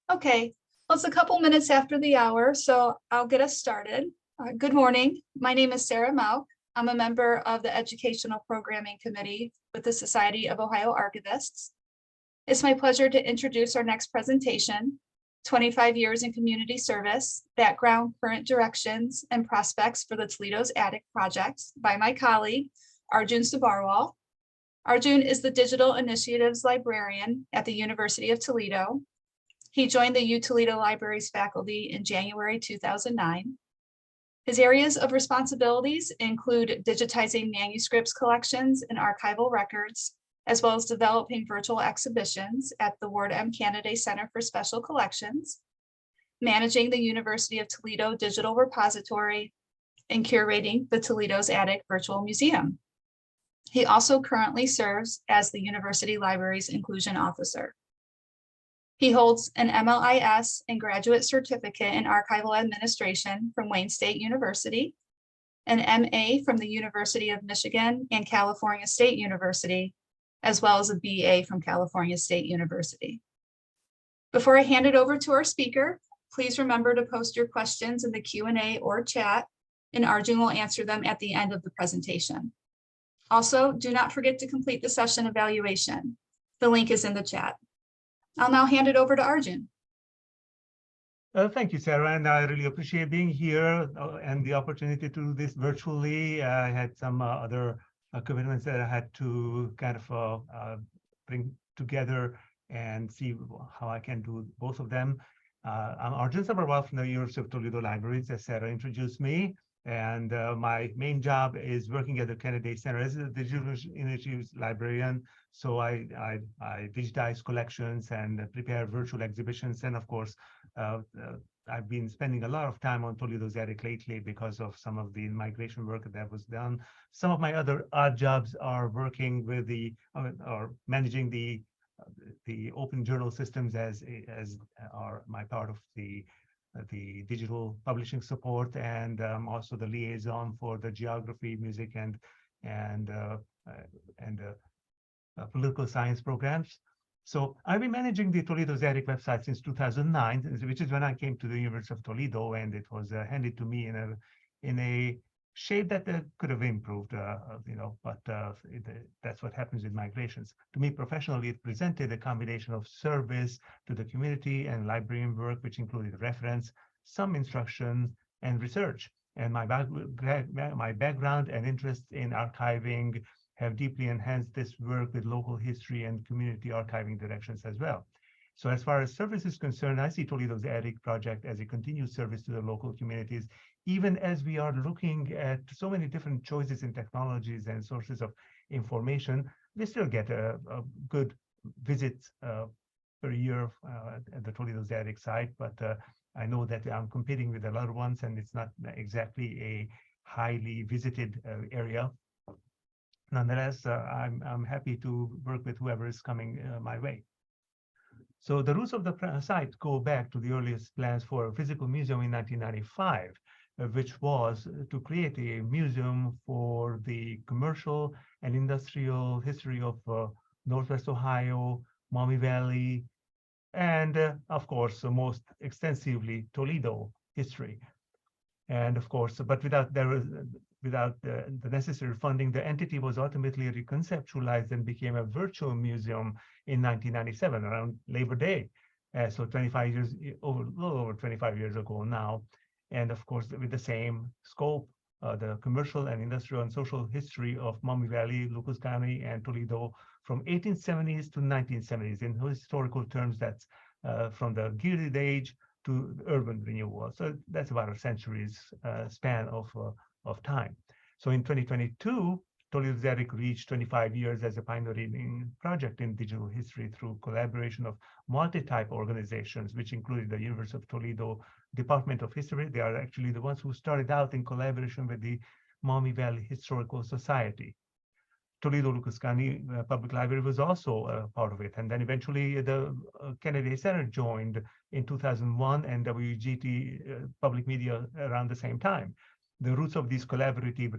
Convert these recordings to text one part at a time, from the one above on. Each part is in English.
Okay, well, it's a couple minutes after the hour, so I'll get us started. Good morning. My name is Sarah Mauk. I'm a member of the Educational Programming Committee with the Society of Ohio Archivists. It's my pleasure to introduce our next presentation, 25 Years in Community Service, Background, Current Directions, and Prospects for the Toledo's Attic Project by my colleague, Arjun Sabarwal. Arjun is the Digital Initiatives Librarian at the University of Toledo. He joined the U Toledo Libraries faculty in January 2009. His areas of responsibilities include digitizing manuscripts collections and archival records, as well as developing virtual exhibitions at the Ward M. Kennedy Center for Special Collections, managing the University of Toledo Digital Repository, and curating the Toledo's Attic Virtual Museum. He also currently serves as the University Libraries Inclusion Officer. He holds an MLIS and graduate certificate in archival administration from Wayne State University, an MA from the University of Michigan and California State University, as well as a BA from California State University. Before I hand it over to our speaker, please remember to post your questions in the Q&A or chat, and Arjun will answer them at the end of the presentation. Also, do not forget to complete the session evaluation. The link is in the chat. I'll now hand it over to Arjun. Thank you, Sarah, and I really appreciate being here and the opportunity to do this virtually. I had some other commitments that I had to kind of bring together and see how I can do both of them. I'm Arjun Sabarwal from the University of Toledo Libraries, as Sarah introduced me. And my main job is working at the Kennedy Center as a digital initiatives librarian. So I digitize collections and prepare virtual exhibitions. And of course, I've been spending a lot of time on Toledo's Attic lately because of some of the migration work that was done. Some of my other odd jobs are working with or managing the open journal systems as are my part of the digital publishing support, and also the liaison for the geography, music, and political science programs. So I've been managing the Toledo's Attic website since 2009, which is when I came to the University of Toledo, and it was handed to me in a shape that could have improved, but that's what happens with migrations. To me, professionally, it presented a combination of service to the community and librarian work, which included reference, some instruction, and research. And my background and interest in archiving have deeply enhanced this work with local history and community archiving directions as well. So as far as service is concerned, I see Toledo's Attic project as a continued service to the local communities, even as we are looking at so many different choices in technologies and sources of information. We still get a good visit per year at the Toledo's Attic site, but I know that I'm competing with a lot of ones, and it's not exactly a highly visited area. Nonetheless, I'm happy to work with whoever is coming my way. So the roots of the site go back to the earliest plans for a physical museum in 1995, which was to create a museum for the commercial and industrial history of Northwest Ohio, Maumee Valley, and of course, most extensively, Toledo history. And of course, but without the necessary funding, the entity was ultimately reconceptualized and became a virtual museum in 1997, around Labor Day. So 25 years, a little over 25 years ago now. And of course, with the same scope, the commercial and industrial and social history of Maumee Valley, Lucas County, and Toledo from 1870s to 1970s. In historical terms, that's from the Gilded Age to urban renewal. So that's about a century's span of time. So in 2022, Toledo's Attic reached 25 years as a pioneering project in digital history through collaboration of multi-type organizations, which included the University of Toledo Department of History. They are actually the ones who started out in collaboration with the Maumee Valley Historical Society. Toledo Lucas County Public Library was also a part of it. And then eventually the Kennedy Center joined in 2001, and WGT Public Media around the same time. The roots of these collaborative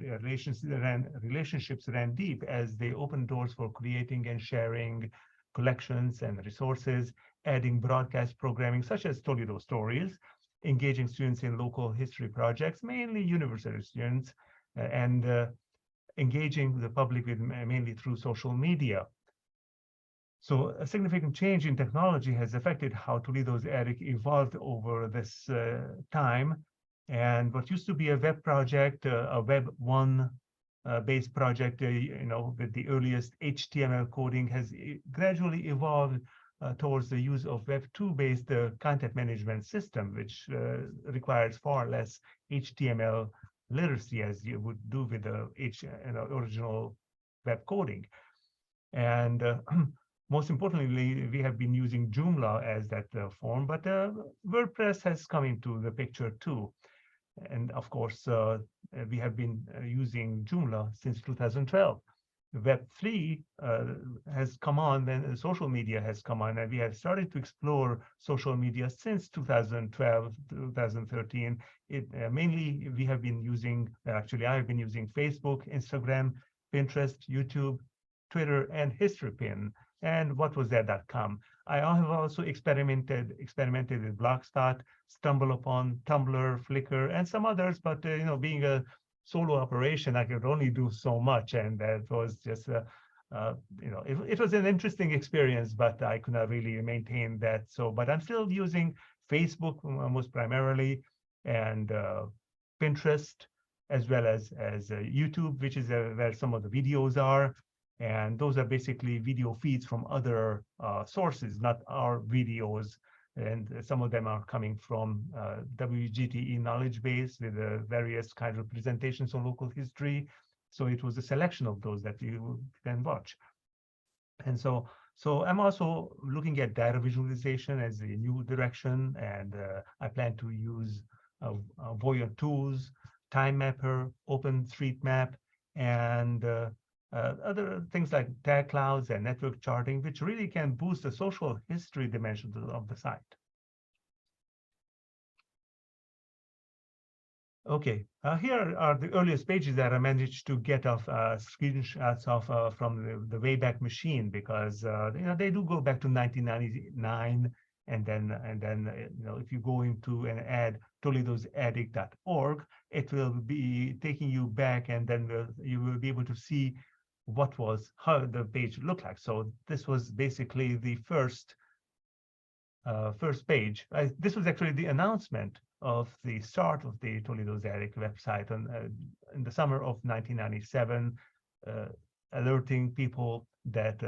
relationships ran deep as they opened doors for creating and sharing collections and resources, adding broadcast programming such as Toledo Stories, engaging students in local history projects, mainly university students, and engaging the public with mainly through social media. So a significant change in technology has affected how Toledo's ERIC evolved over this time. And what used to be a web project, a Web 1 based project, with the earliest HTML coding, has gradually evolved towards the use of Web 2 based content management system, which requires far less HTML literacy as you would do with the original web coding. And most importantly, we have been using Joomla as that form, but WordPress has come into the picture too. And of course, we have been using Joomla since 2012. Web3 has come on, then social media has come on, and we have started to explore social media since 2012, 2013. Mainly, we have been using, actually, I have been using Facebook, Instagram, Pinterest, YouTube, Twitter, and HistoryPin, and what was there.com. I have also experimented with Blogspot, stumble upon Tumblr, Flickr, and some others, but being a solo operation, I could only do so much, and that was just it was an interesting experience, but I could not really maintain that. So, but I'm still using Facebook most primarily, and Pinterest, as well as YouTube, which is where some of the videos are. And those are basically video feeds from other sources, not our videos. And some of them are coming from WGTE knowledge base with various kinds of presentations on local history. So it was a selection of those that you can watch. And so I'm also looking at data visualization as a new direction. And I plan to use Voyant tools, Time Mapper, OpenStreetMap, and other things like tag clouds and network charting, which really can boost the social history dimension of the site. Okay, here are the earliest pages that I managed to get off screenshots of from the Wayback Machine, because they do go back to 1999, and then if you go into and add toledosattic.org, it will be taking you back, and then you will be able to see how the page looked like. So this was basically the first page. This was actually the announcement of the start of the Toledo's ERIC website in the summer of 1997, alerting people that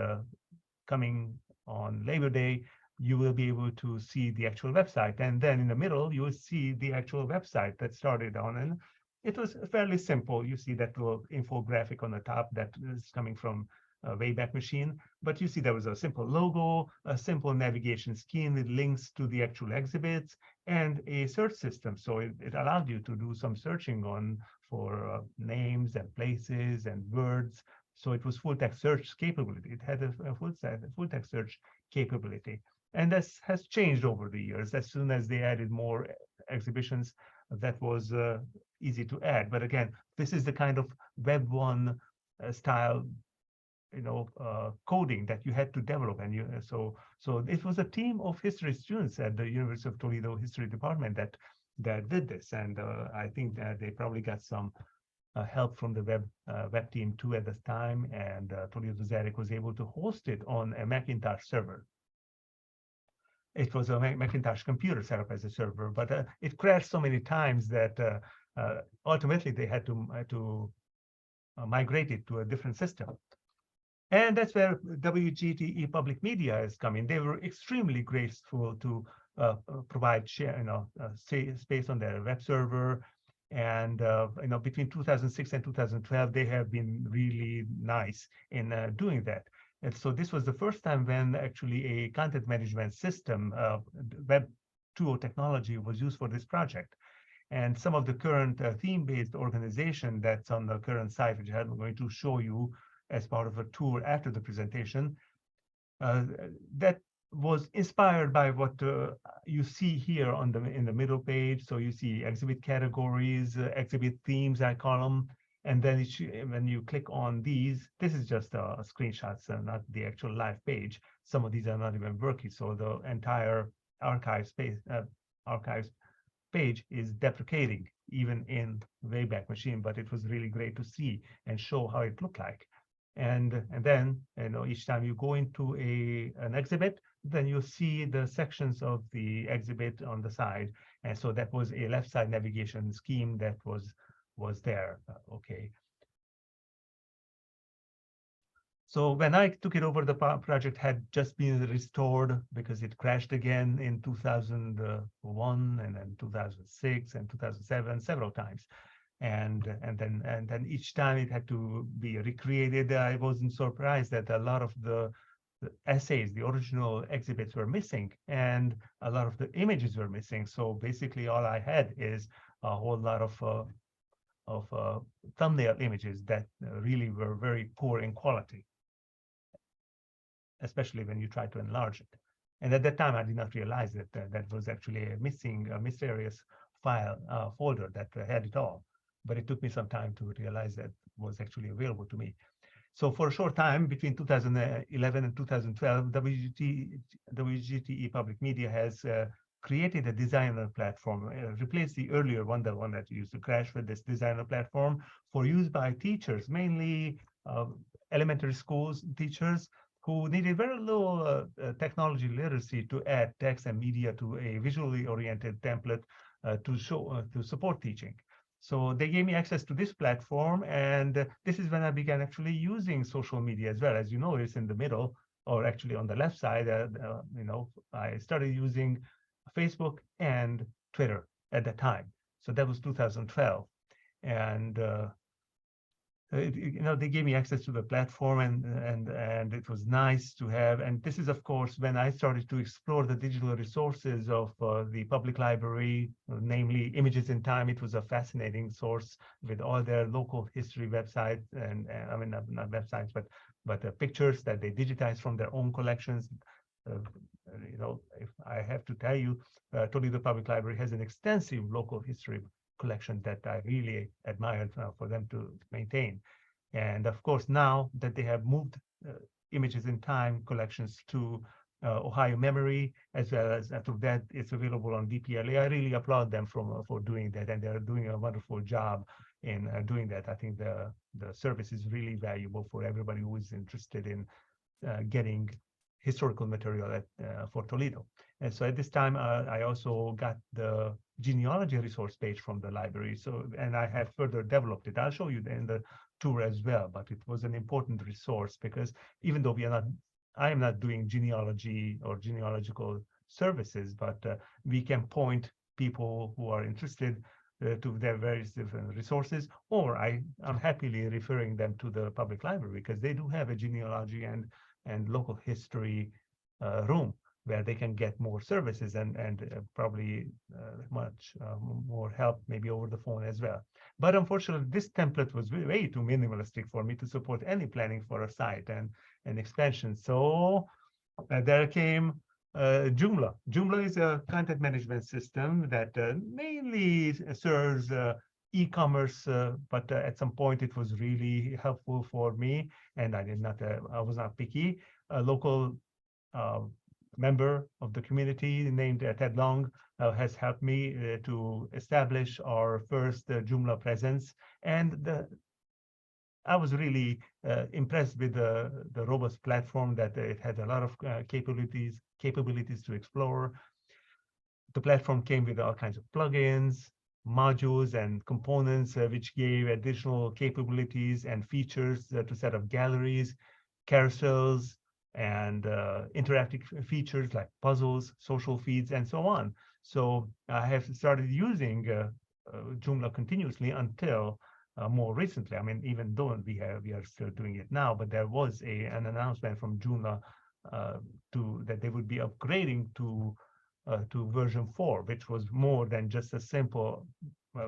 coming on Labor Day, you will be able to see the actual website. And then in the middle, you will see the actual website that started on. And it was fairly simple. You see that little infographic on the top that is coming from Wayback Machine, but you see there was a simple logo, a simple navigation scheme with links to the actual exhibits, and a search system. So it allowed you to do some searching for names and places and words. So it was full text search capability. It had a full text search capability. And this has changed over the years. As soon as they added more exhibitions, that was easy to add. But again, this is the kind of Web 1 style coding that you had to develop. And so it was a team of history students at the University of Toledo History Department that did this. And I think that they probably got some help from the web team too at the time. And Toledo's ERIC was able to host it on a Macintosh server. It was a Macintosh computer set up as a server, but it crashed so many times that ultimately they had to migrate it to a different system. And that's where WGTE Public Media is coming. They were extremely graceful to provide space on their web server. And between 2006 and 2012, they have been really nice in doing that. And so this was the first time when actually a content management system, Web 2.0 technology, was used for this project. And some of the current theme-based organization that's on the current site, which I'm going to show you as part of a tour after the presentation, that was inspired by what you see here in the middle page. So you see exhibit categories, exhibit themes, I call them, And then when you click on these, this is just screenshots and not the actual live page. Some of these are not even working. So the entire archives page is deprecating even in Wayback Machine, but it was really great to see and show how it looked like. And then each time you go into an exhibit, then you see the sections of the exhibit on the side. And so that was a left side navigation scheme that was there. Okay. So when I took it over, the project had just been restored because it crashed again in 2001 and then 2006 and 2007 several times. And then each time it had to be recreated. I wasn't surprised that a lot of the essays, the original exhibits were missing, and a lot of the images were missing. So basically, all I had is a whole lot of thumbnail images that really were very poor in quality, especially when you try to enlarge it. And at that time, I did not realize that that was actually a mysterious file folder that had it all. But it took me some time to realize that was actually available to me. So for a short time, between 2011 and 2012, WGTE Public Media has created a designer platform, replaced the earlier one, the one that used to crash with this designer platform for use by teachers, mainly elementary schools teachers who needed very low technology literacy to add text and media to a visually oriented template to support teaching. So they gave me access to this platform, and this is when I began actually using social media as well. As you know, it's in the middle, or actually on the left side. I started using Facebook and Twitter at that time. So that was 2012, and they gave me access to the platform, and it was nice to have. And this is, of course, when I started to explore the digital resources of the public library, namely Images in Time. It was a fascinating source with all their local history websites, and I mean not websites, but pictures that they digitized from their own collections. If I have to tell you, Toledo Public Library has an extensive local history collection that I really admired for them to maintain. And of course, now that they have moved Images in Time collections to Ohio Memory, as well as after that, it's available on DPLA. I really applaud them for doing that, and they're doing a wonderful job in doing that. I think the service is really valuable for everybody who is interested in getting historical material for Toledo. And so at this time, I also got the genealogy resource page from the library. So, and I have further developed it. I'll show you in the tour as well, but it was an important resource because even though I am not doing genealogy or genealogical services, but we can point people who are interested to their various different resources, or I'm happily referring them to the public library because they do have a genealogy and local history room where they can get more services and probably much more help maybe over the phone as well. But unfortunately, this template was way too minimalistic for me to support any planning for a site and expansion. So there came Joomla. Joomla is a content management system that mainly serves e-commerce, but at some point it was really helpful for me, and I was not picky. A local member of the community named Ted Long has helped me to establish our first Joomla presence, and I was really impressed with the robust platform that it had a lot of capabilities to explore. The platform came with all kinds of plugins, modules, and components, which gave additional capabilities and features to set up galleries, carousels, and interactive features like puzzles, social feeds, and so on. So I have started using Joomla continuously until more recently. I mean, even though we are still doing it now, but there was an announcement from Joomla that they would be upgrading to version 4, which was more than just a simple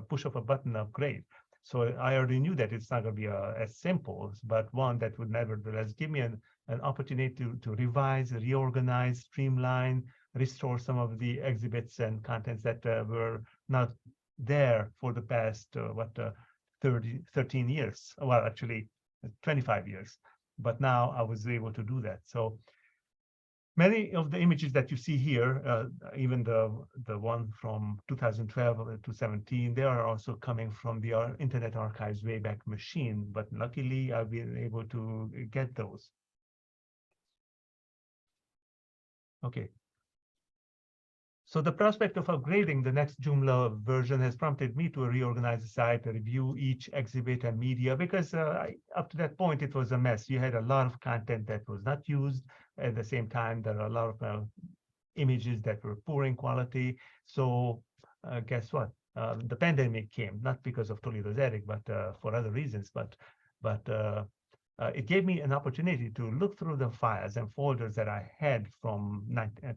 push of a button upgrade. So I already knew that it's not going to be as simple, but one that would nevertheless give me an opportunity to revise, reorganize, streamline, restore some of the exhibits and contents that were not there for the past 13 years. Well, actually 25 years. But now I was able to do that. So many of the images that you see here, even the one from 2012 to 17, they are also coming from the Internet Archive's Wayback Machine. But luckily, I've been able to get those. Okay. So the prospect of upgrading the next Joomla version has prompted me to reorganize the site, review each exhibit and media, because up to that point, it was a mess. You had a lot of content that was not used. At the same time, there are a lot of images that were poor in quality. So guess what? The pandemic came, not because of Toledo's Eric, but for other reasons. But it gave me an opportunity to look through the files and folders that I had from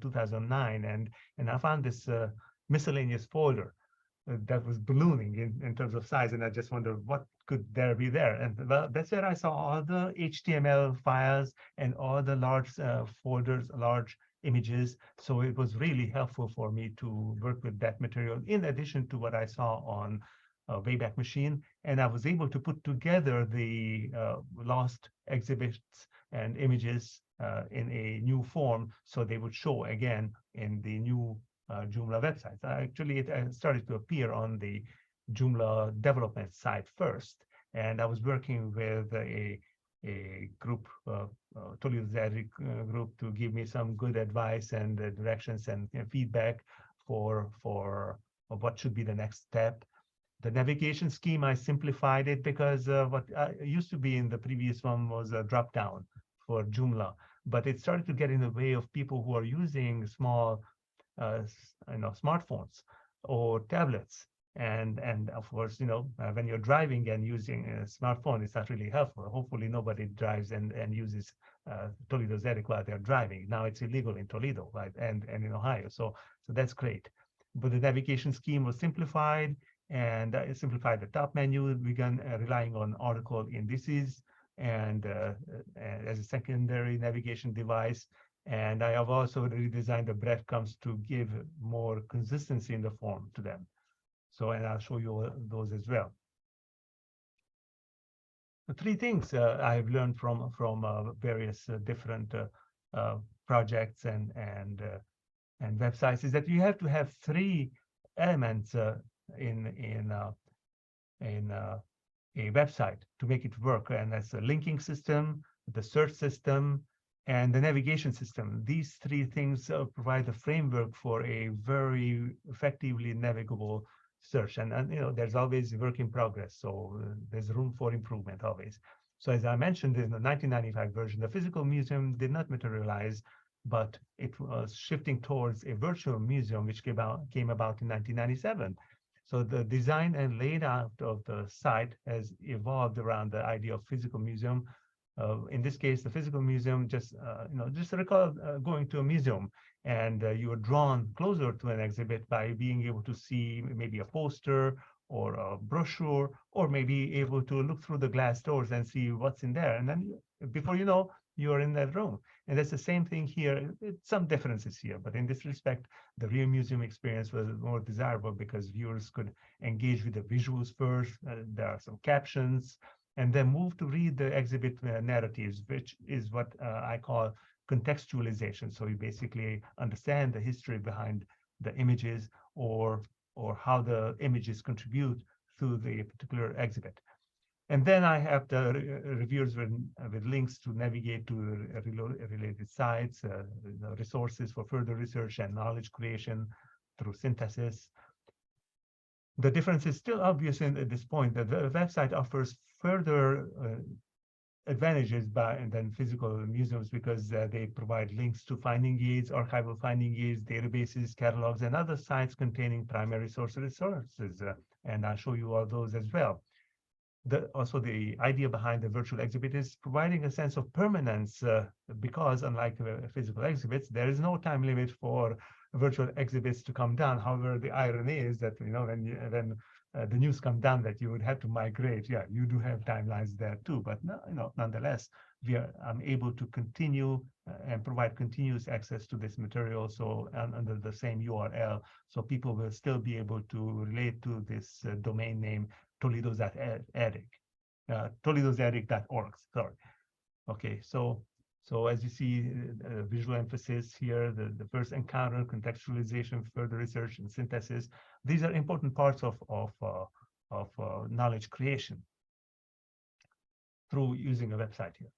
2009, and I found this miscellaneous folder that was ballooning in terms of size, and I just wondered what could there be there. And well, that's where I saw all the HTML files and all the large folders, large images. So it was really helpful for me to work with that material in addition to what I saw on Wayback Machine. And I was able to put together the lost exhibits and images in a new form, so they would show again in the new Joomla websites. Actually, it started to appear on the Joomla development site first, and I was working with a group, Toledo Eric group, to give me some good advice and directions and feedback for what should be the next step. The navigation scheme, I simplified it because what used to be in the previous one was a drop down for Joomla, but it started to get in the way of people who are using small smartphones or tablets. And of course, when you're driving and using a smartphone, it's not really helpful. Hopefully nobody drives and uses Toledo's Eric while they're driving. Now it's illegal in Toledo, right? And in Ohio. So that's great. But the navigation scheme was simplified, and it simplified the top menu. We began relying on article indices and as a secondary navigation device. And I have also redesigned the breadcrumbs to give more consistency in the form to them. So, and I'll show you those as well. The three things I've learned from various different projects and websites is that you have to have three elements in a website to make it work, and that's the linking system, the search system, and the navigation system. These three things provide the framework for a very effectively navigable search. And there's always work in progress, so there's room for improvement always. So as I mentioned, in the 1995 version, the physical museum did not materialize, but it was shifting towards a virtual museum, which came about in 1997. So the design and layout of the site has evolved around the idea of physical museum. In this case, the physical museum, just recall going to a museum and you were drawn closer to an exhibit by being able to see maybe a poster or a brochure, or maybe able to look through the glass doors and see what's in there. And then before you know, you're in that room. And that's the same thing here. Some differences here, but in this respect, the real museum experience was more desirable because viewers could engage with the visuals first. There are some captions, and then move to read the exhibit narratives, which is what I call contextualization. So you basically understand the history behind the images or how the images contribute to the particular exhibit. And then I have the reviewers with links to navigate to related sites, resources for further research and knowledge creation through synthesis. The difference is still obvious at this point that the website offers further advantages than physical museums because they provide links to finding aids, archival finding aids, databases, catalogs, and other sites containing primary source resources. And I'll show you all those as well. Also, the idea behind the virtual exhibit is providing a sense of permanence because unlike physical exhibits, there is no time limit for virtual exhibits to come down. However, the irony is that when the news come down that you would have to migrate, yeah, you do have timelines there too. But nonetheless, I'm able to continue and provide continuous access to this material, so under the same URL, so people will still be able to relate to this domain name Toledo's attic, toledosattic.org. Sorry. Okay, so as you see, visual emphasis here, the first encounter, contextualization, further research, and synthesis. These are important parts of knowledge creation through using a website here.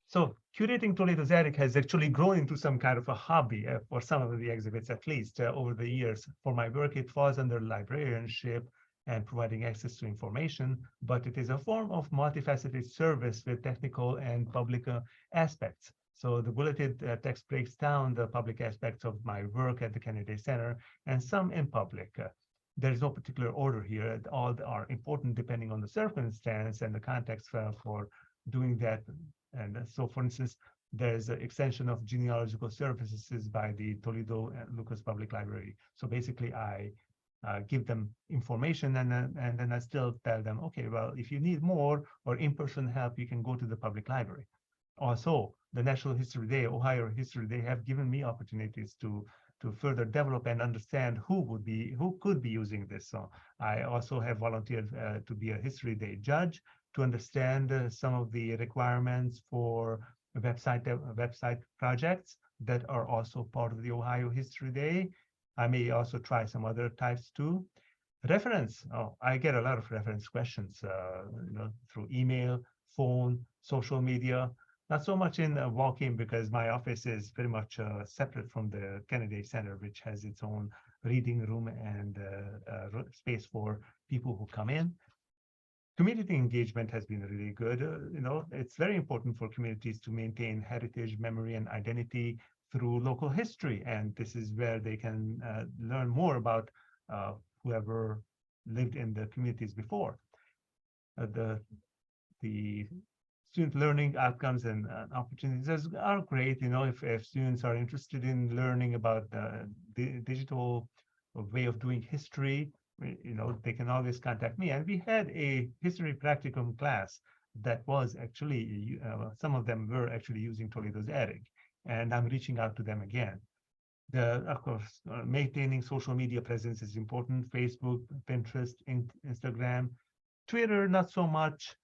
So curating Toledo's attic has actually grown into some kind of a hobby for some of the exhibits, at least over the years. For my work, it falls under librarianship and providing access to information, but it is a form of multifaceted service with technical and public aspects. So the bulleted text breaks down the public aspects of my work at the Kennedy Center and some in public. There is no particular order here. All are important depending on the circumstance and the context for doing that. And so, for instance, there's an extension of genealogical services by the Toledo Lucas Public Library. So basically, I give them information, and then I still tell them, okay, well, if you need more or in-person help, you can go to the public library. Also, the National History Day, Ohio History Day, have given me opportunities to further develop and understand who could be using this. So I also have volunteered to be a History Day judge to understand some of the requirements for website projects that are also part of the Ohio History Day. I may also try some other types too. Reference. Oh, I get a lot of reference questions, through email, phone, social media. Not so much in walk-in because my office is pretty much separate from the Kennedy Center, which has its own reading room and space for people who come in. Community engagement has been really good. It's very important for communities to maintain heritage, memory, and identity through local history. And this is where they can learn more about whoever lived in the communities before. The student learning outcomes and opportunities are great. If students are interested in learning about the digital way of doing history, they can always contact me. And we had a history practicum class that was actually, some of them were actually using Toledo's attic, and I'm reaching out to them again. Of course, maintaining social media presence is important. Facebook, Pinterest, Instagram, Twitter, not so much.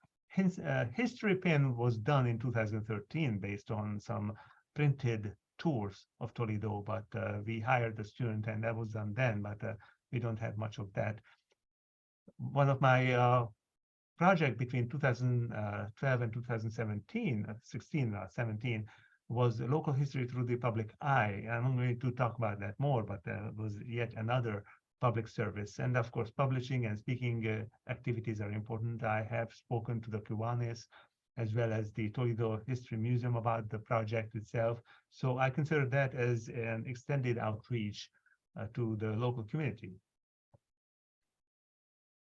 History Pin was done in 2013 based on some printed tours of Toledo, but we hired the student and that was done then, but we don't have much of that. One of my project between 2012 and 2017, 17, was local history through the public eye. I'm going to talk about that more, but was yet another public service. And of course, publishing and speaking activities are important. I have spoken to the Kiwanis as well as the Toledo History Museum about the project itself. So I consider that as an extended outreach to the local community.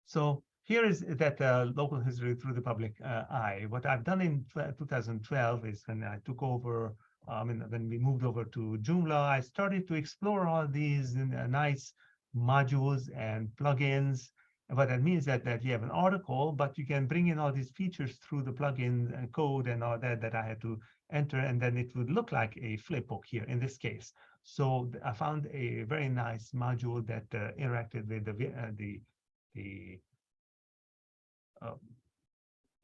So here is that local history through the public eye. What I've done in 2012 is when I took over, when we moved over to Joomla, I started to explore all these nice modules and plugins. What that means that you have an article, but you can bring in all these features through the plugin and code and all that I had to enter, and then it would look like a flipbook here in this case. So I found a very nice module that interacted with the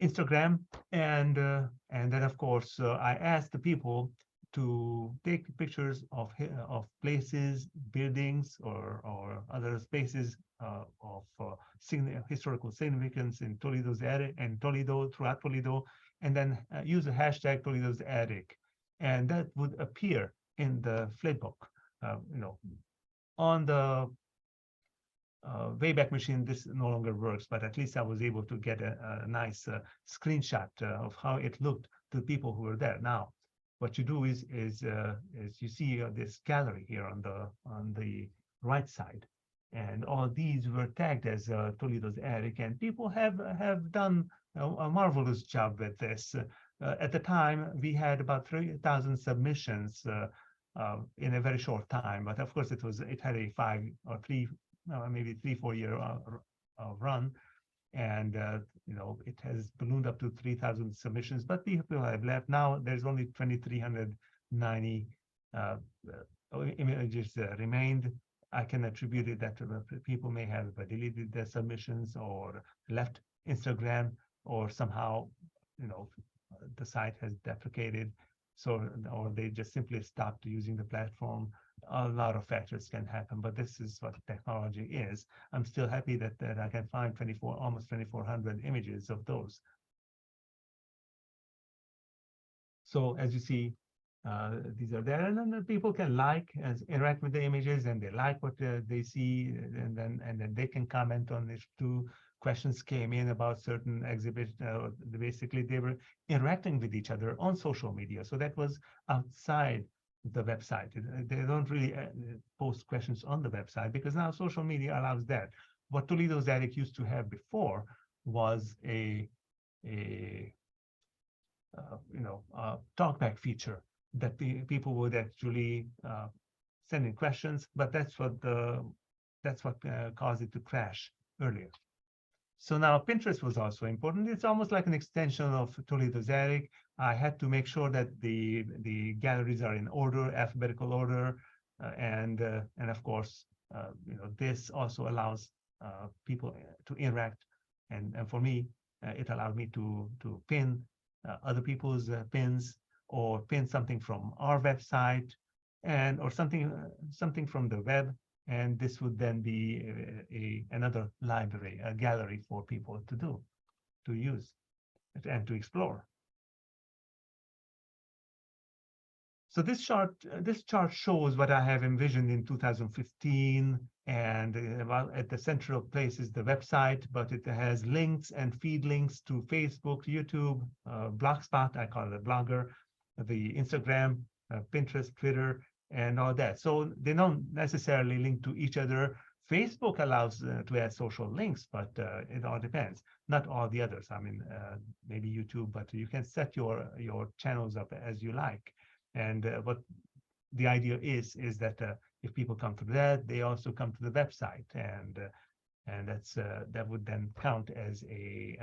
Instagram, and then of course I asked the people to take pictures of places, buildings, or other spaces of historical significance in Toledo's attic and throughout Toledo, and then use the hashtag Toledo's attic, and that would appear in the flipbook. On the Wayback Machine, this no longer works, but at least I was able to get a nice screenshot of how it looked to people who were there. Now, what you do is you see this gallery here on the right side, and all these were tagged as Toledo's attic, and people have done a marvelous job with this. At the time, we had about 3,000 submissions in a very short time, but of course it had a maybe 3-4 year run, and it has ballooned up to 3,000 submissions, but people have left. Now there's only 2,390 images remained, I can attribute it that people may have deleted their submissions or left Instagram, or somehow, the site has deprecated, so, or they just simply stopped using the platform. A lot of factors can happen, but this is what technology is. I'm still happy that I can find almost 2,400 images of those. So as you see, these are there, and then the people can interact with the images, and they like what they see, and then they can comment on if two questions came in about certain exhibits. Basically, they were interacting with each other on social media, so that was outside the website. They don't really post questions on the website because now social media allows that. What Toledo Zadig used to have before was a talkback feature that the people would actually send in questions, but that's what caused it to crash earlier. So now Pinterest was also important. It's almost like an extension of Toledo Zadig. I had to make sure that the galleries are in order, alphabetical order, and of course, this also allows people to interact, and for me, it allowed me to pin other people's pins, or pin something from our website, or something from the web, and this would then be another library, a gallery for people to use and to explore. So this chart shows what I have envisioned in 2015, and at the central place is the website, but it has links and feed links to Facebook, YouTube, Blogspot, I call it a blogger, the Instagram, Pinterest, Twitter, and all that. So they don't necessarily link to each other. Facebook allows to add social links, but it all depends. Not all the others. I mean, maybe YouTube, but you can set your channels up as you like. And what the idea is that if people come to that, they also come to the website, and that would then count as a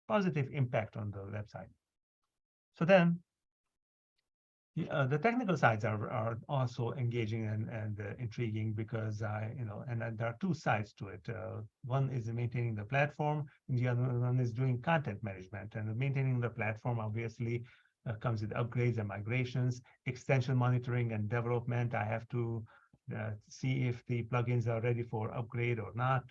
positive impact on the website. So then, the technical sides are also engaging and intriguing, because and there are two sides to it. One is maintaining the platform, and the other one is doing content management. And maintaining the platform obviously comes with upgrades and migrations, extension monitoring and development. I have to see if the plugins are ready for upgrade or not.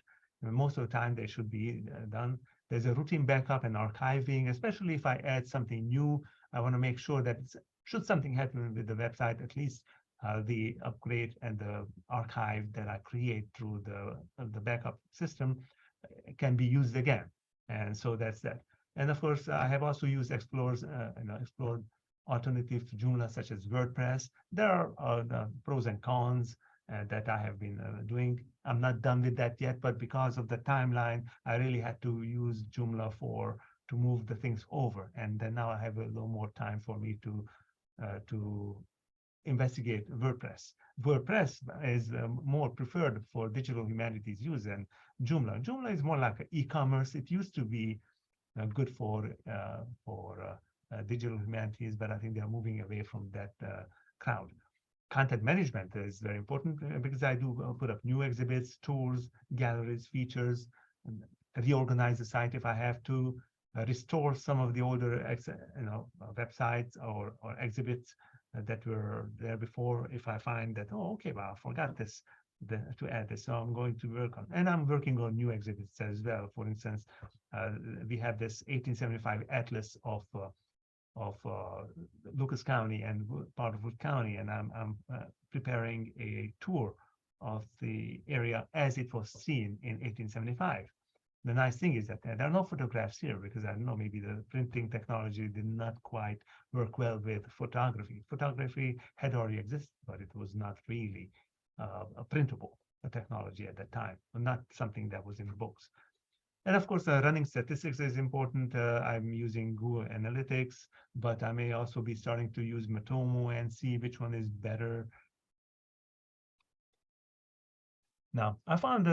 And most of the time they should be done. There's a routine backup and archiving, especially if I add something new. I want to make sure that should something happen with the website, at least the upgrade and the archive that I create through the backup system can be used again. And so that's that. And of course, I have also used explored alternatives to Joomla, such as WordPress. There are pros and cons that I have been doing. I'm not done with that yet, but because of the timeline, I really had to use Joomla to move the things over. And then now I have a little more time for me to investigate WordPress. WordPress is more preferred for digital humanities use than Joomla. Joomla is more like e-commerce. It used to be good for digital humanities, but I think they're moving away from that crowd. Content management is very important because I do put up new exhibits, tours, galleries, features, reorganize the site if I have to, restore some of the older websites or exhibits that were there before if I find that, oh, okay, well, I forgot this to add this, so I'm going to work on, and I'm working on new exhibits as well. For instance, we have this 1875 atlas of Lucas County and part of Wood County, and I'm preparing a tour of the area as it was seen in 1875. The nice thing is that there are no photographs here because I don't know, maybe the printing technology did not quite work well with photography. Photography had already existed, but it was not really a printable technology at that time, not something that was in books. And of course, running statistics is important. I'm using Google Analytics, but I may also be starting to use Matomo and see which one is better. Now, I found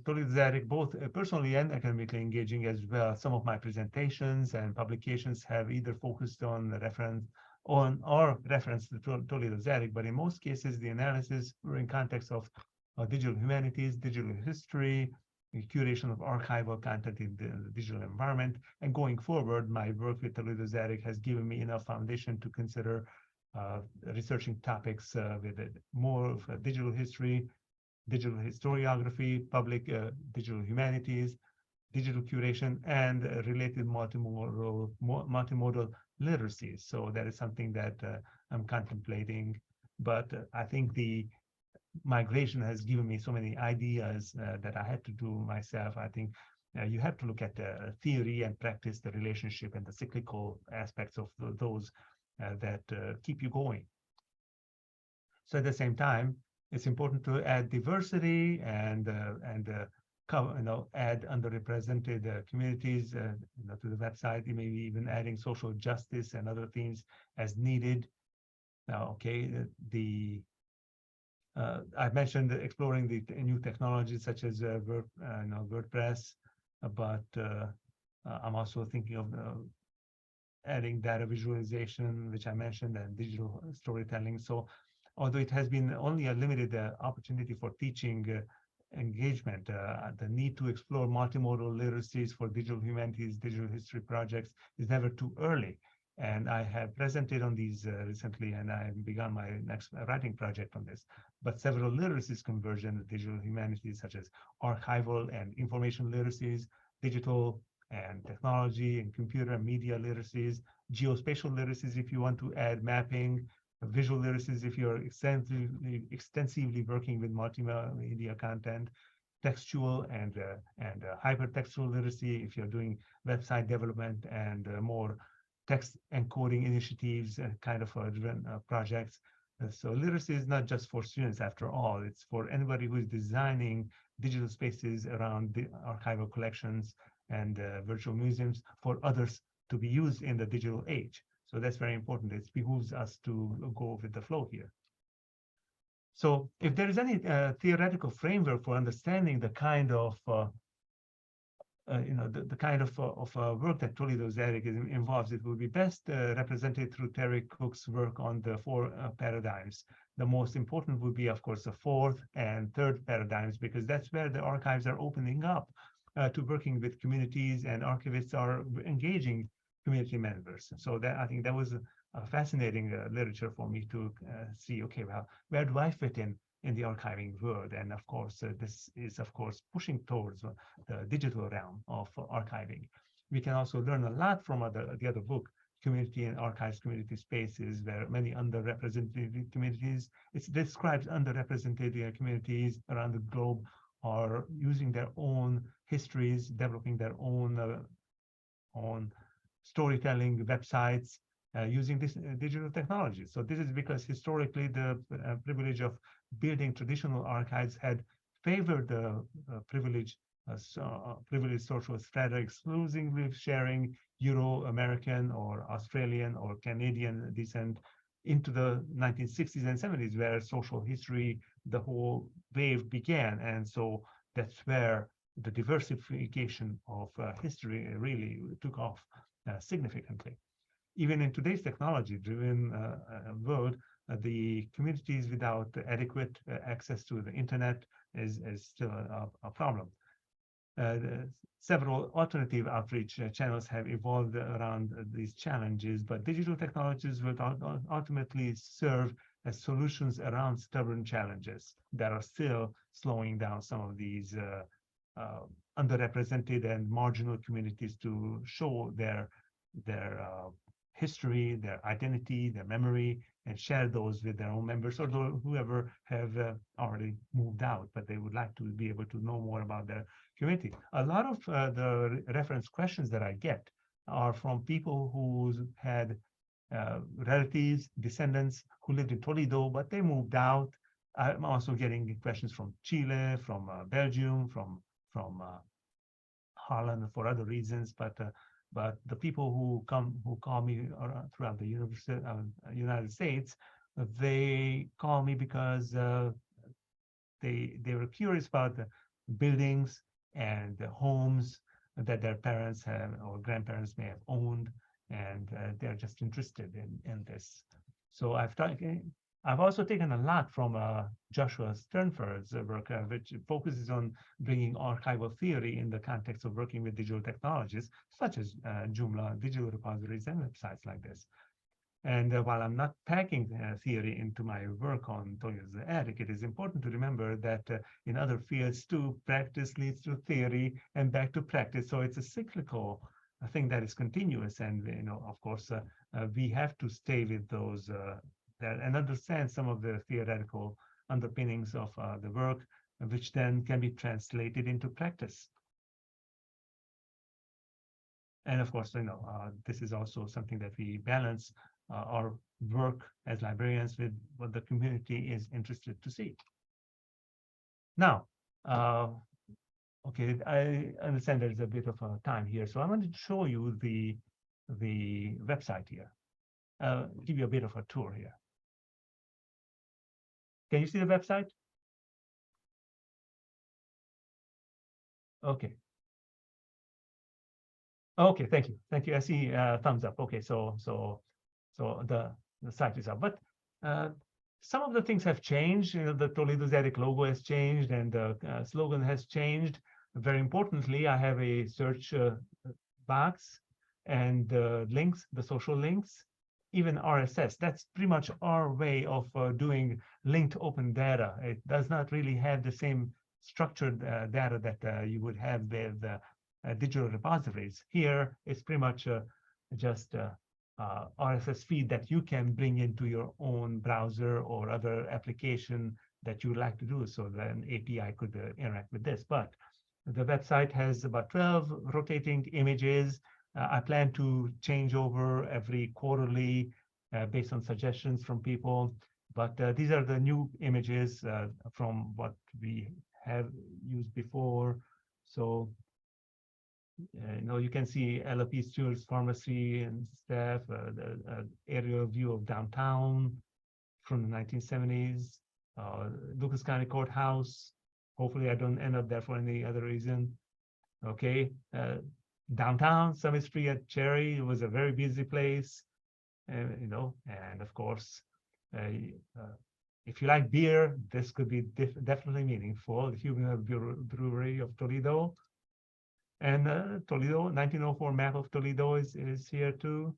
Toledo Zadig both personally and academically engaging as well. Some of my presentations and publications have either focused on the reference or reference to Toledo Zadig, but in most cases, the analysis were in context of digital humanities, digital history, the curation of archival content in the digital environment. And going forward, my work with Toledo ZERIC has given me enough foundation to consider researching topics with more of digital history, digital historiography, public digital humanities, digital curation, and related multimodal literacy. So that is something that I'm contemplating. But I think the migration has given me so many ideas that I had to do myself. I think you have to look at the theory and practice the relationship and the cyclical aspects of those that keep you going. So at the same time, it's important to add diversity and add underrepresented communities to the website. Maybe even adding social justice and other themes as needed. Now, okay, I mentioned exploring the new technologies such as WordPress, but I'm also thinking of adding data visualization, which I mentioned, and digital storytelling. So although it has been only a limited opportunity for teaching engagement, the need to explore multimodal literacies for digital humanities, digital history projects is never too early. And I have presented on these recently, and I have begun my next writing project on this. But several literacies conversion, digital humanities such as archival and information literacies, digital and technology and computer and media literacies, geospatial literacies if you want to add mapping, visual literacies if you're extensively working with multimedia content, textual and hypertextual literacy if you're doing website development and more text encoding initiatives and kind of driven projects. So literacy is not just for students after all, it's for anybody who is designing digital spaces around the archival collections and virtual museums for others to be used in the digital age. So that's very important. It behooves us to go with the flow here. So if there is any theoretical framework for understanding the kind of the kind of work that Toledo ZERIC involves, it will be best represented through Terry Cook's work on the four paradigms. The most important would be, of course, the fourth and third paradigms, because that's where the archives are opening up to working with communities, and archivists are engaging community members. So that I think that was a fascinating literature for me to see, okay, well, where do I fit in the archiving world? And of course, this is, of course, pushing towards the digital realm of archiving. We can also learn a lot from the other book, Community and Archives Community Spaces, where many underrepresented communities, it describes underrepresented communities around the globe are using their own histories, developing their own storytelling websites, using this digital technology. So this is because historically the privilege of building traditional archives had favored the privileged social strata exclusively sharing Euro-American or Australian or Canadian descent into the 1960s and 70s, where social history, the whole wave began. And so that's where the diversification of history really took off significantly. Even in today's technology-driven world, the communities without adequate access to the internet is still a problem. Several alternative outreach channels have evolved around these challenges, but digital technologies will ultimately serve as solutions around stubborn challenges that are still slowing down some of these underrepresented and marginal communities to show their history, their identity, their memory, and share those with their own members or whoever have already moved out, but they would like to be able to know more about their community. A lot of the reference questions that I get are from people who had relatives, descendants who lived in Toledo, but they moved out. I'm also getting questions from Chile, from Belgium, from Holland for other reasons, but the people who call me throughout the United States, they call me because they were curious about the buildings and the homes that their parents have or grandparents may have owned, and they're just interested in this. So I've I've also taken a lot from Joshua Sternford's work, which focuses on bringing archival theory in the context of working with digital technologies, such as Joomla, digital repositories, and websites like this. And while I'm not packing theory into my work on Toledo's attic, it is important to remember that in other fields too, practice leads to theory and back to practice. So it's a cyclical thing that is continuous. And, of course, we have to stay with those and understand some of the theoretical underpinnings of the work, which then can be translated into practice. And of course, this is also something that we balance our work as librarians with what the community is interested to see. Now, okay, I understand there's a bit of a time here, so I wanted to show you the website here. Give you a bit of a tour here. Can you see the website? Okay. Okay, thank you. Thank you. I see thumbs up. Okay, so the site is up. But some of the things have changed. The Toledo's attic logo has changed and the slogan has changed. Very importantly, I have a search box and links, the social links, even RSS. That's pretty much our way of doing linked open data. It does not really have the same structured data that you would have with digital repositories. Here, it's pretty much just RSS feed that you can bring into your own browser or other application that you would like to do, so that an API could interact with this. But the website has about 12 rotating images. I plan to change over every quarterly based on suggestions from people. But these are the new images from what we have used before. So you can see LP Stewart's pharmacy and staff, the aerial view of downtown from the 1970s, Lucas County Courthouse. Hopefully I don't end up there for any other reason. Okay, downtown, Summit Street at Cherry, it was a very busy place, and of course, if you like beer, this could be definitely meaningful. The Huguenot Brewery of Toledo. And Toledo, 1904 map of Toledo is here too.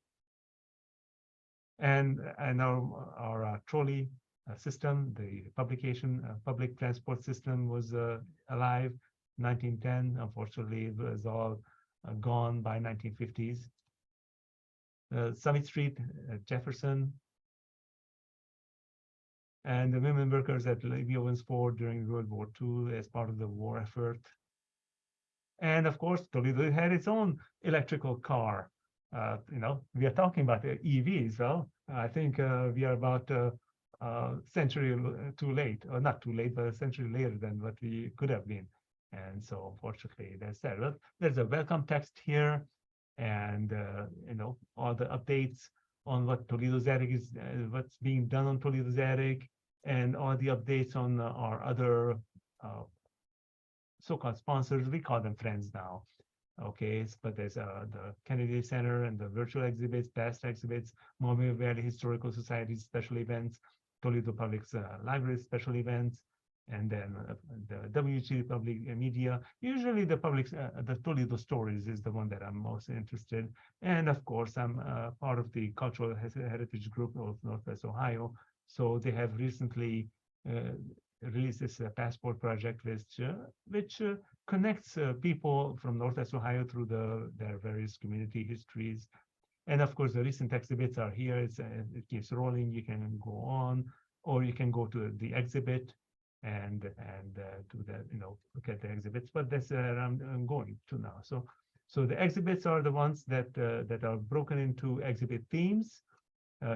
And our trolley system, the public transport system was alive 1910. Unfortunately, it was all gone by 1950s. Summit Street at Jefferson. And the women workers at Levy Owens Ford during World War II as part of the war effort. And of course, Toledo had its own electrical car. We are talking about EVs. Well, I think we are about a century too late, or not too late, but a century later than what we could have been. And so, unfortunately, there's that. But there's a welcome text here, and all the updates on what Toledo's attic is, what's being done on Toledo's attic, and all the updates on our other so-called sponsors. We call them friends now. Okay, but there's the Kennedy Center and the virtual exhibits, past exhibits, Maumee Valley Historical Society special events, Toledo Public Library special events, and then the WG Public Media. Usually the Toledo Stories is the one that I'm most interested in. And of course, I'm part of the Cultural Heritage Group of Northwest Ohio. So they have recently released this passport project, which connects people from Northwest Ohio through their various community histories. And of course, the recent exhibits are here. It keeps rolling. You can go on, or you can go to the exhibit and do the look at the exhibits. But that's where I'm going to now. So the exhibits are the ones that are broken into exhibit themes.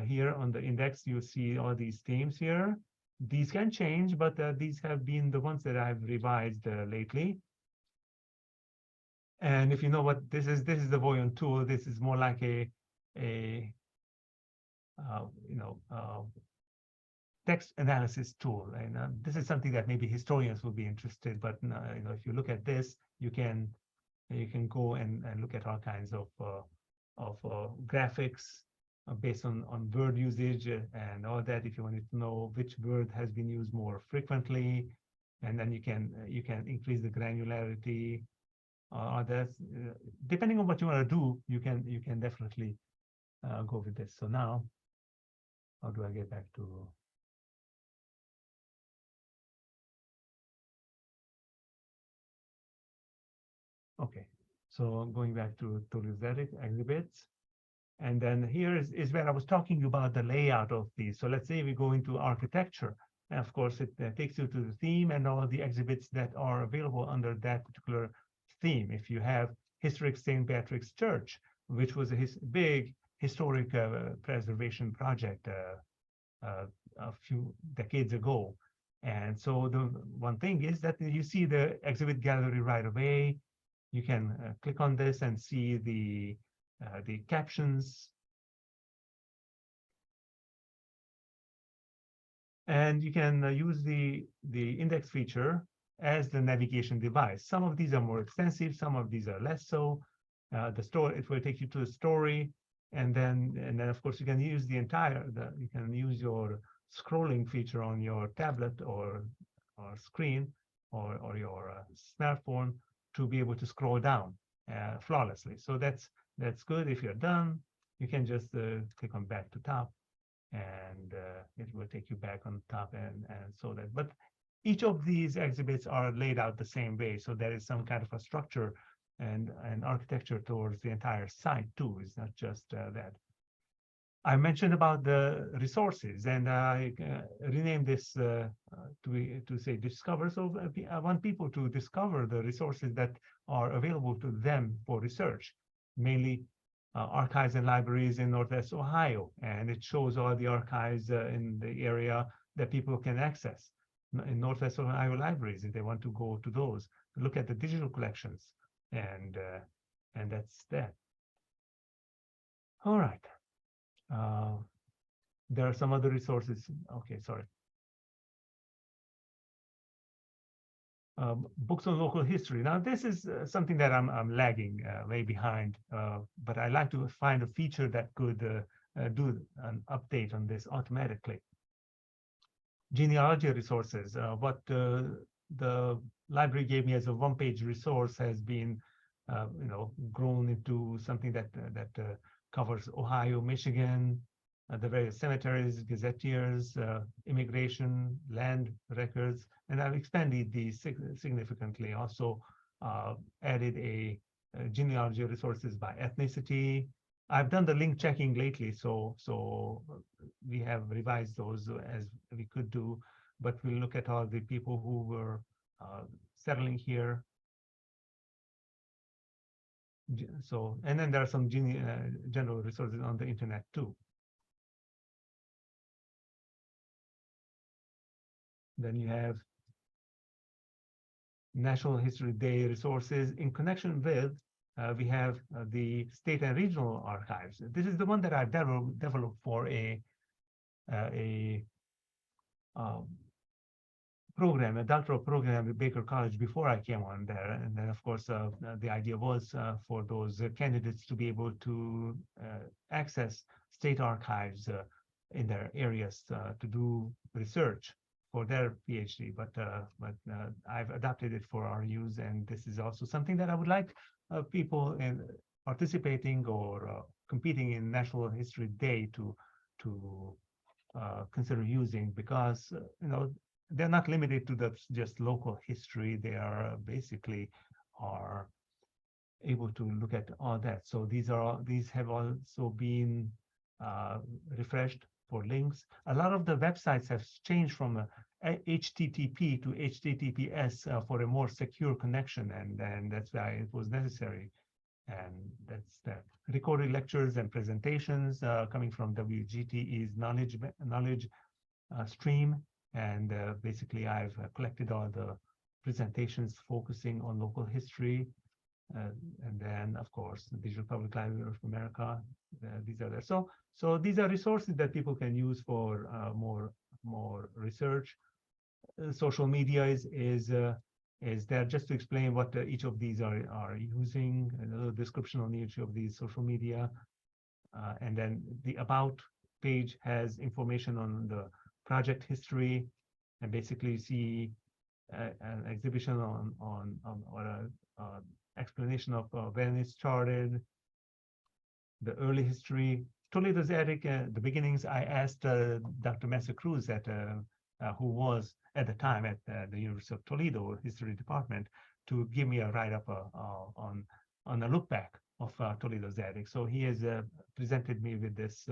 Here on the index, you see all these themes here. These can change, but these have been the ones that I've revised lately. And if you know what this is the Voyant tool. This is more like a text analysis tool. And this is something that maybe historians will be interested. But if you look at this, you can go and look at all kinds of graphics based on word usage and all that. If you wanted to know which word has been used more frequently, and then you can increase the granularity. That's depending on what you want to do, you can definitely go with this. So now, how do I get back to? Okay, so going back to Toledo exhibits. And then here is where I was talking about the layout of these. So let's say we go into architecture. And of course, it takes you to the theme and all of the exhibits that are available under that particular theme. If you have Historic St. Patrick's Church, which was a big historic preservation project a few decades ago. And so the one thing is that you see the exhibit gallery right away. You can click on this and see the captions. And you can use the index feature as the navigation device. Some of these are more extensive, some of these are less so. The story, it will take you to a story, and then of course you can use the entire, you can use your scrolling feature on your tablet or screen or your smartphone to be able to scroll down flawlessly. So that's good. If you're done, you can just click on back to top, and it will take you back on top, and so that. But each of these exhibits are laid out the same way, so there is some kind of a structure and architecture towards the entire site too. It's not just that. I mentioned about the resources, and I renamed this to say discover. So I want people to discover the resources that are available to them for research, mainly archives and libraries in Northwest Ohio, and it shows all the archives in the area that people can access in Northwest Ohio libraries if they want to go to those. Look at the digital collections, and that's that. All right. There are some other resources. Okay, sorry. Books on local history. Now, this is something that I'm lagging way behind, but I like to find a feature that could do an update on this automatically. Genealogy resources. What the library gave me as a one-page resource has been, grown into something that covers Ohio, Michigan, the various cemeteries, gazetteers, immigration, land records, and I've expanded these significantly. Also added a genealogy resources by ethnicity. I've done the link checking lately, so we have revised those as we could do, but we'll look at all the people who were settling here. So, and then there are some general resources on the internet too. Then you have National History Day resources in connection with, we have the state and regional archives. This is the one that I developed for a program, a doctoral program at Baker College before I came on there. And then, of course, the idea was for those candidates to be able to access state archives in their areas to do research for their PhD. But I've adapted it for our use, and this is also something that I would like people in participating or competing in National History Day to consider using, because they're not limited to just local history. They are basically are able to look at all that. So these have also been refreshed for links. A lot of the websites have changed from HTTP to HTTPS for a more secure connection, and that's why it was necessary. And that's that. Recorded lectures and presentations coming from WGTE's knowledge stream. And basically, I've collected all the presentations focusing on local history. And then, of course, the Digital Public Library of America, these are there. So these are resources that people can use for more research. Social media is there just to explain what each of these are using, a little description on each of these social media. And then the About page has information on the project history, and basically you see an exhibition or a explanation of when it started, the early history. Toledo's attic, the beginnings. I asked Dr. Mesa Cruz, who was at the time at the University of Toledo History Department, to give me a write-up on a look back of Toledo's attic. So he has presented me with this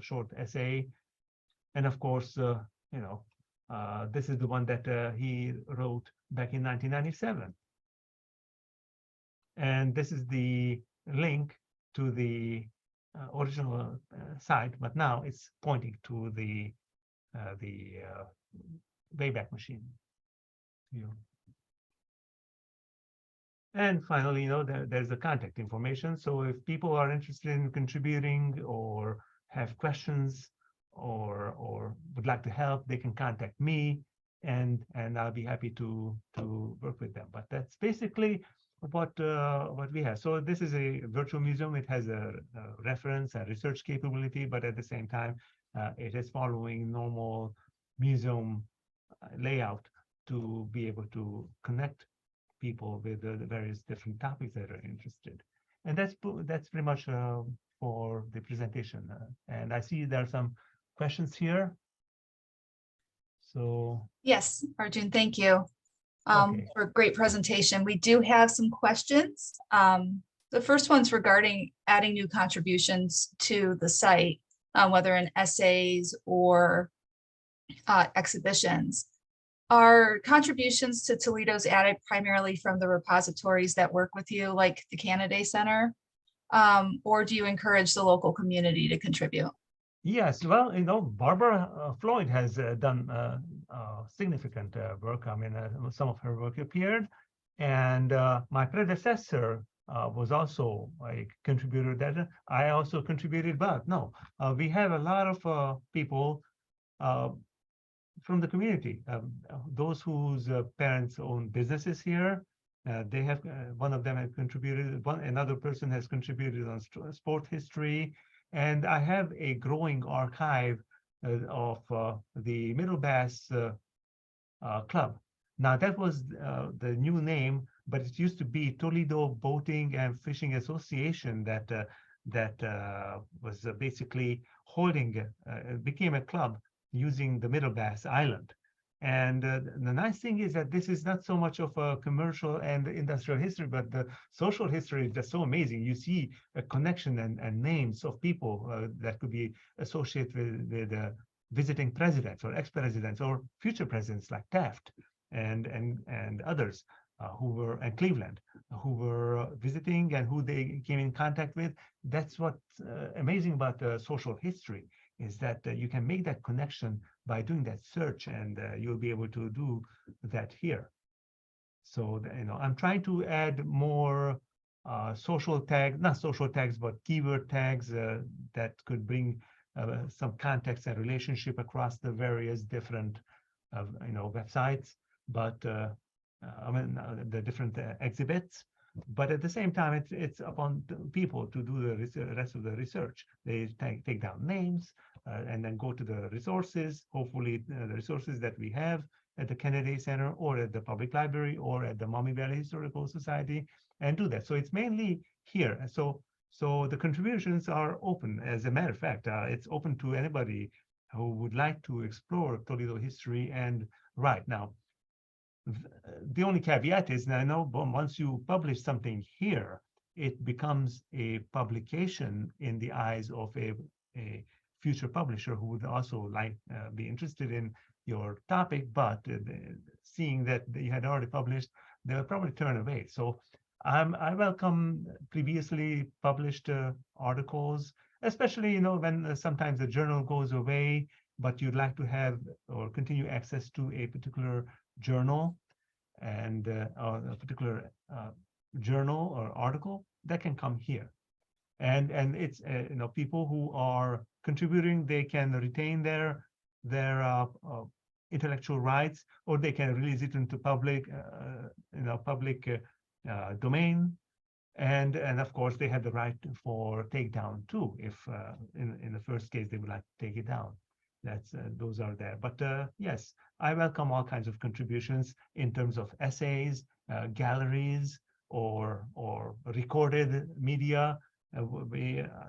short essay, and of course, this is the one that he wrote back in 1997. And this is the link to the original site, but now it's pointing to the Wayback Machine. And finally, there's the contact information. So if people are interested in contributing or have questions or would like to help, they can contact me, and I'll be happy to work with them. But that's basically what we have. So this is a virtual museum. It has a reference and research capability, but at the same time, it is following normal museum layout to be able to connect people with the various different topics that are interested. And that's pretty much for the presentation. And I see there are some questions here. So Yes, Arjun, thank you okay. for a great presentation. We do have some questions. The first one's regarding adding new contributions to the site, whether in essays or exhibitions. Are contributions to Toledo's attic primarily from the repositories that work with you, like the Kennedy Center, or do you encourage the local community to contribute? Yes, well, Barbara Floyd has done significant work. I mean, some of her work appeared, and my predecessor was also a contributor that I also contributed, but no, we have a lot of people from the community, those whose parents own businesses here. They have one of them has contributed. Another person has contributed on sport history, and I have a growing archive of the Middle Bass Club. Now that was the new name, but it used to be Toledo Boating and Fishing Association that was basically holding, became a club using the Middle Bass Island. And the nice thing is that this is not so much of a commercial and industrial history, but the social history is just so amazing. You see a connection and names of people that could be associated with visiting presidents or ex-presidents or future presidents like Taft and others who were, and Cleveland, who were visiting and who they came in contact with. That's what's amazing about social history, is that you can make that connection by doing that search, and you'll be able to do that here. So, I'm trying to add more social tags, not social tags, but keyword tags that could bring some context and relationship across the various different, websites, but I mean, the different exhibits. But at the same time, it's upon people to do the rest of the research. They take down names and then go to the resources, hopefully the resources that we have at the Kennedy Center or at the Public Library or at the Maumee Valley Historical Society, and do that. So it's mainly here. And so the contributions are open. As a matter of fact, it's open to anybody who would like to explore Toledo history and write. Now, the only caveat is, now I know once you publish something here, it becomes a publication in the eyes of a future publisher who would also be interested in your topic, but seeing that you had already published, they'll probably turn away. So I welcome previously published articles, especially when sometimes the journal goes away, but you'd like to have or continue access to a particular journal and or a particular journal or article, that can come here. And it's people who are contributing, they can retain their intellectual rights, or they can release it into public public domain, And of course, they have the right for takedown too, if in the first case they would like to take it down. That's those are there. But yes, I welcome all kinds of contributions in terms of essays, galleries, or recorded media,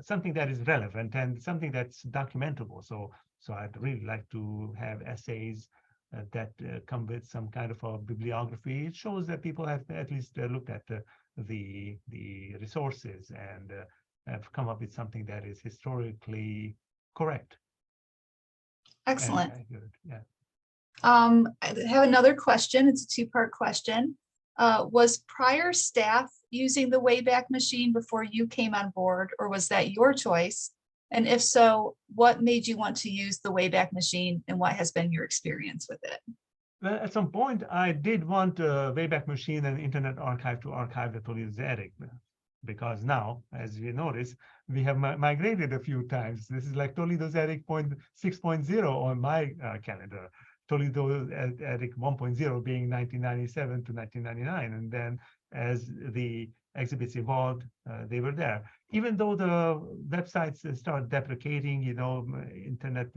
something that is relevant and something that's documentable. So I'd really like to have essays that come with some kind of a bibliography. It shows that people have at least looked at the resources and have come up with something that is historically correct. Excellent. Good. Yeah. I have another question. It's a two-part question. Was prior staff using the Wayback Machine before you came on board, or was that your choice? And if so, what made you want to use the Wayback Machine, and what has been your experience with it? Well, at some point, I did want a Wayback Machine and Internet Archive to archive the Toledo Attic, because now, as you notice, we have migrated a few times. This is like Toledo's Attic 6.0 on my calendar. Toledo Attic 1.0 being 1997 to 1999. And then as the exhibits evolved, they were there. Even though the websites start deprecating, Internet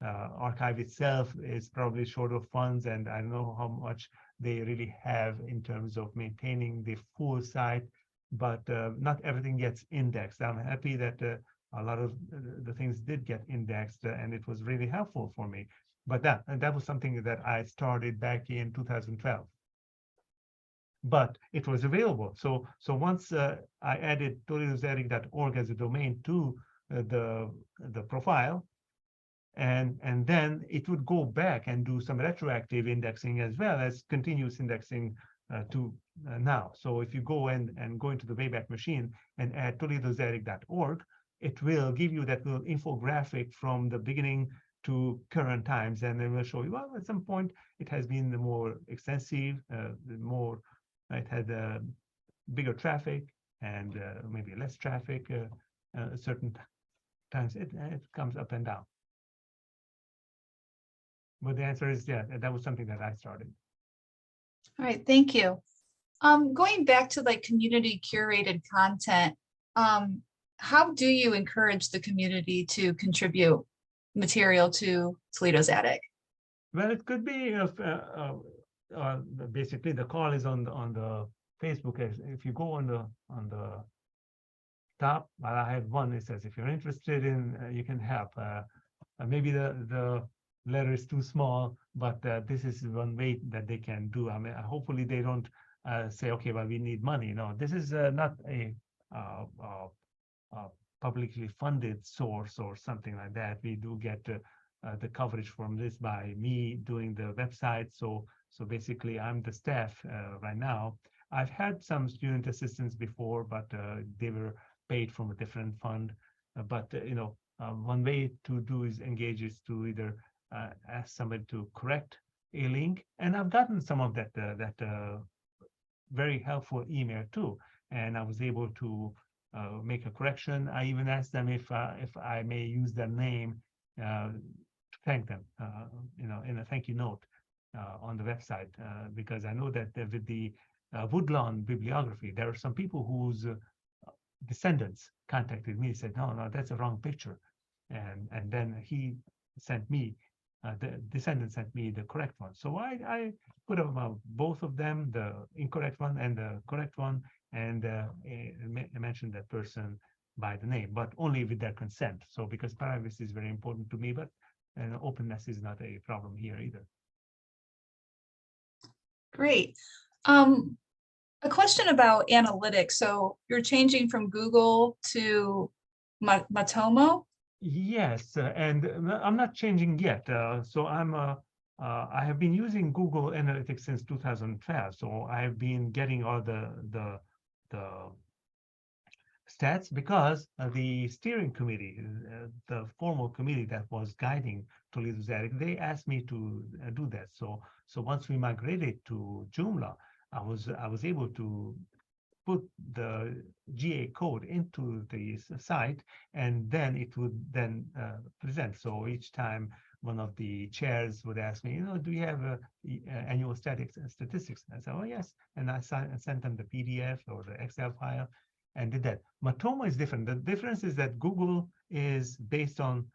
Archive itself is probably short of funds, and I don't know how much they really have in terms of maintaining the full site, but not everything gets indexed. I'm happy that a lot of the things did get indexed, and it was really helpful for me. But that was something that I started back in 2012. But it was available. So once I added toledosattic.org as a domain to the profile, and then it would go back and do some retroactive indexing as well as continuous indexing to now. So if you go and go into the Wayback Machine and add toledosattic.org, it will give you that little infographic from the beginning to current times, and it will show you, well, at some point it has been the more extensive, it had bigger traffic and maybe less traffic. Certain times it comes up and down. But the answer is, yeah, that was something that I started. All right, thank you. Going back to like community curated content, how do you encourage the community to contribute material to Toledo's Attic? Well, it could be basically the call is on the Facebook. If you go on the top, well, I have one. It says if you're interested in, you can help. Maybe the letter is too small, but this is one way that they can do. I mean, hopefully they don't say, okay, well, we need money. No, this is not a publicly funded source or something like that. We do get the coverage from this by me doing the website. So basically, I'm the staff right now. I've had some student assistants before, but they were paid from a different fund. But one way to do is engage is to either ask somebody to correct a link, and I've gotten some of that very helpful email too, and I was able to make a correction. I even asked them if I may use their name to thank them, in a thank you note on the website, because I know that with the Woodlawn bibliography, there are some people whose descendants contacted me and said, no, that's a wrong picture, and then he sent me. The descendant sent me the correct one. So I put up both of them, the incorrect one and the correct one, and mentioned that person by the name, but only with their consent. So because privacy is very important to me, but openness is not a problem here either. Great. A question about analytics. So you're changing from Google to Matomo? Yes, and I'm not changing yet. So I have been using Google Analytics since 2012. So I have been getting all the stats because the steering committee, the formal committee that was guiding Toledo's Attic, they asked me to do that. So once we migrated to Joomla, I was able to put the GA code into the site, and then it would then present. So each time one of the chairs would ask me, do you have annual statistics? And I said, oh, yes. And I sent them the PDF or the Excel file and did that. Matomo is different. The difference is that Google is based on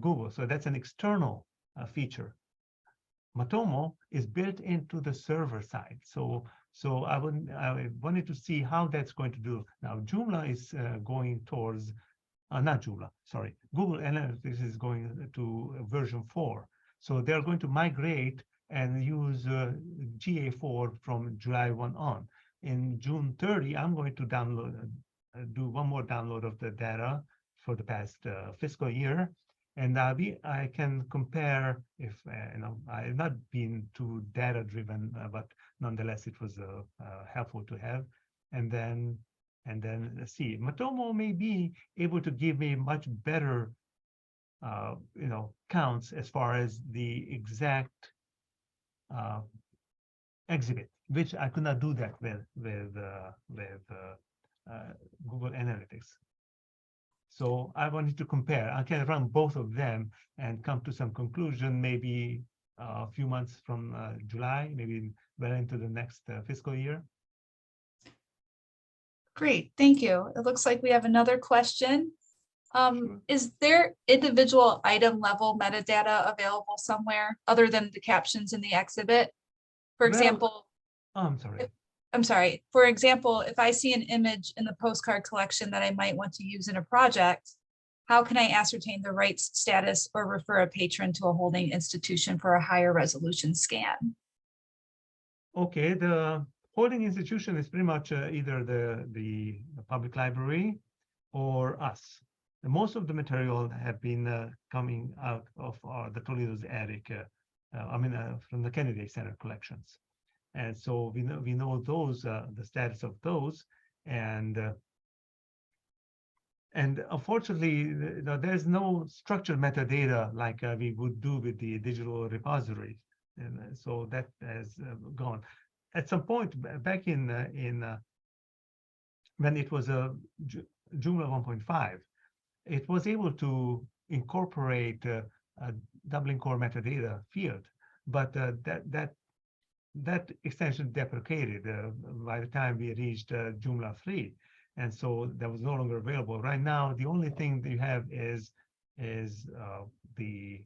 Google. So that's an external feature. Matomo is built into the server side. So I wanted to see how that's going to do. Now, Joomla is going towards, not Joomla, sorry. Google Analytics is going to version 4. So they're going to migrate and use GA4 from July 1 on. In June 30, I'm going to do one more download of the data for the past fiscal year. And I can compare if, I've not been too data driven, but nonetheless, it was helpful to have. And then let's see, Matomo may be able to give me much better, counts as far as the exact exhibit, which I could not do that with Google Analytics. So I wanted to compare. I can run both of them and come to some conclusion, maybe a few months from July, maybe well into the next fiscal year. Great, thank you. It looks like we have another question. Sure. Is there individual item level metadata available somewhere other than the captions in the exhibit? For example, I'm sorry. I'm sorry. For example, if I see an image in the postcard collection that I might want to use in a project, how can I ascertain the rights status or refer a patron to a holding institution for a higher resolution scan? Okay, the holding institution is pretty much either the public library or us. And most of the material have been coming out of the Toledo's attic, from the Kennedy Center collections. And so we know those, the status of those, and unfortunately, there's no structured metadata like we would do with the digital repositories, and so that has gone. At some point back in when it was a Joomla 1.5, it was able to incorporate a Dublin core metadata field, but that extension deprecated by the time we reached Joomla 3, and so that was no longer available. Right now, the only thing that you have is the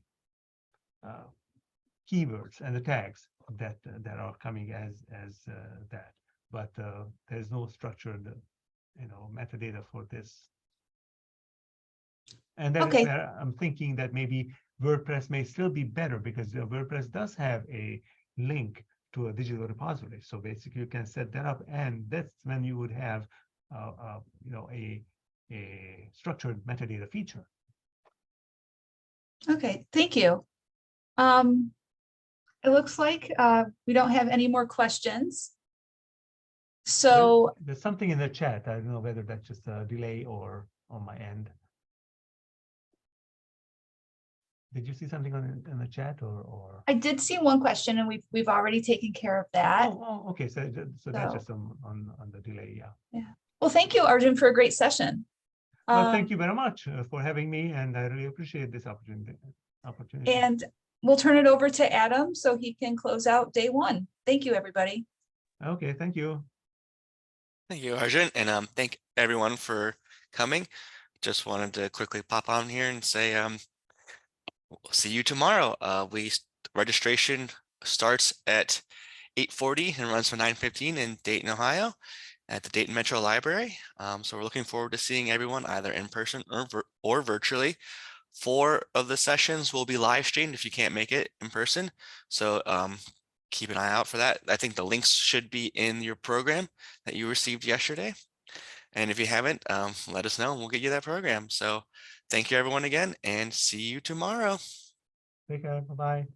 keywords and the tags that are coming as that, but there's no structured metadata for this. And that is where I'm thinking that maybe WordPress may still be better, because WordPress does have a link to a digital repository. So basically you can set that up, and that's when you would have a structured metadata feature. Okay, thank you. It looks like we don't have any more questions. So there's something in the chat. I don't know whether that's just a delay or on my end. Did you see something in the chat or? I did see one question, and we've already taken care of that. Oh, okay. So that's just on the delay. Yeah. Well, thank you, Arjun, for a great session. Well, thank you very much for having me, and I really appreciate this opportunity. And we'll turn it over to Adam so he can close out day one. Thank you, everybody. Okay, thank you. Thank you, Arjun, and thank everyone for coming. Just wanted to quickly pop on here and say we'll see you tomorrow. Registration starts at 8:40 and runs from 9:15 in Dayton, Ohio, at the Dayton Metro Library. So we're looking forward to seeing everyone either in person or virtually. 4 of the sessions will be live streamed if you can't make it in person. So keep an eye out for that. I think the links should be in your program that you received yesterday. And if you haven't, let us know and we'll get you that program. So thank you everyone again, and see you tomorrow. Take care. Bye-bye.